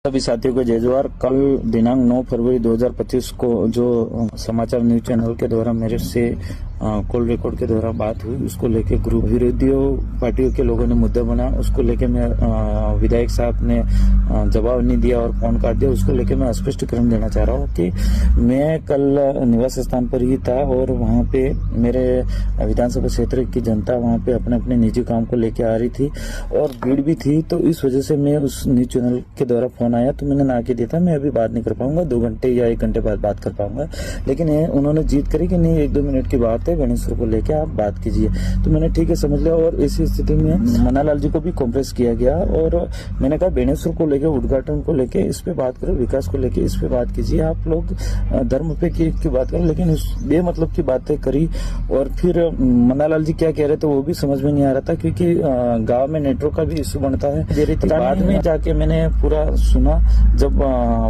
सभी साथियों को जय जोहार। कल दिनांक 9 फरवरी 2025 को जो समाचार न्यूज चैनल के द्वारा मेरे से कॉल रिकॉर्ड के द्वारा बात हुई, उसको लेके ग्रुप विरोधियों पार्टियों के लोगों ने मुद्दा बनाया। उसको लेके मैं विधायक साहब ने जवाब नहीं दिया और फोन काट दिया। उसको लेके मैं स्पष्टीकरण देना चाह रहा हूँ कि मैं कल निवास स्थान पर ही था और वहाँ पे मेरे विधानसभा क्षेत्र की जनता वहाँ पे अपने अपने निजी काम को लेके आ रही थी और भीड़ भी थी। तो इस वजह से मैं उस न्यूज चैनल के द्वारा फोन आया तो मैंने ना के दिया था, मैं अभी बात नहीं कर पाऊंगा, 2 घंटे या 1 घंटे बाद बात कर पाऊंगा। लेकिन उन्होंने जीत करी कि नहीं 1-2 मिनट की बात है, गणेश्वर को लेके आप बात कीजिए। तो मैंने ठीक है समझ लिया और इसी स्थिति में मन्नालाल जी को भी कॉम्प्रेस किया गया और मैंने कहा बेणेश्वर को लेके, उद्घाटन को लेके इस पे बात करो, विकास को लेके इस पे बात कीजिए। आप लोग धर्म पे की बात करो, लेकिन इस बेमतलब की बातें करी। और फिर मन्नालाल जी क्या कह रहे थे वो भी समझ में नहीं आ रहा था, क्योंकि गांव में नेटवर्क का भी इश्यू बनता है। दे रही थी बाद में जाके मैंने पूरा सुना, जब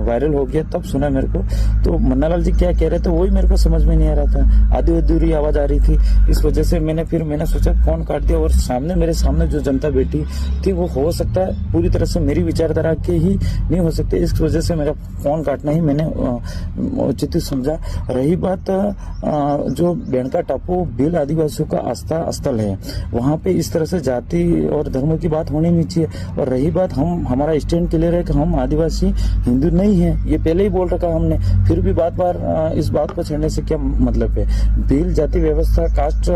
वायरल हो गया तब सुना मेरे को। तो मन्नालाल जी क्या कह रहे थे वही मेरे को समझ में नहीं आ रहा था, आधी अधूरी आवाज आ रही थी। इस वजह से मैंने सोचा फोन काट दिया। और मेरे सामने जो जनता बैठी थी वो हो सकता है पूरी तरह से मेरी विचारधारा के ही नहीं हो सकते, इस वजह से मेरा फोन काटना ही मैंने उचित समझा। रही बात जो बेणका टापू भील आदिवासियों का आस्था स्थल है, वहाँ पे इस तरह से जाति और धर्म की बात होनी नहीं चाहिए। और रही बात हमारा स्टैंड क्लियर है कि हम आदिवासी हिंदू नहीं है, ये पहले ही बोल रखा हमने, फिर भी बार इस बात को छेड़ने से क्या मतलब है। भील जाति व्यवस्था कास्ट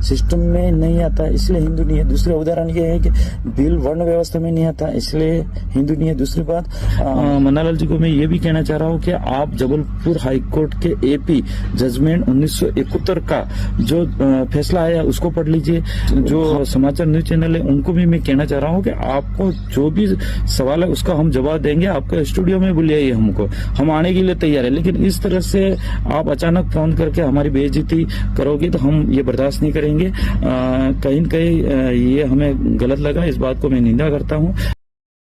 सिस्टम में नहीं आता इसलिए हिंदू नहीं है। दूसरा उदाहरण ये है कि भील वर्ण व्यवस्था में नहीं आता इसलिए हिंदू नहीं है। दूसरी बात मन्नालाल जी को मैं ये भी कहना चाह रहा हूँ कि आप जबलपुर हाईकोर्ट के एपी जजमेंट 1971 का जो फैसला आया उसको पढ़ लीजिए। जो समाचार न्यूज चैनल है उनको भी मैं कहना चाह रहा हूँ कि आपको जो भी सवाल है उसका हम जवाब देंगे। आपका स्टूडियो में बुलाइए हमको, हम आने के लिए तैयार है। लेकिन इस तरह से आप अचानक फोन करके हमारी बेइज्जती करोगे तो हम ये बर्दाश्त नहीं करेंगे। कहीं न कहीं ये हमें गलत लगा, इस बात को मैं निंदा करता हूँ।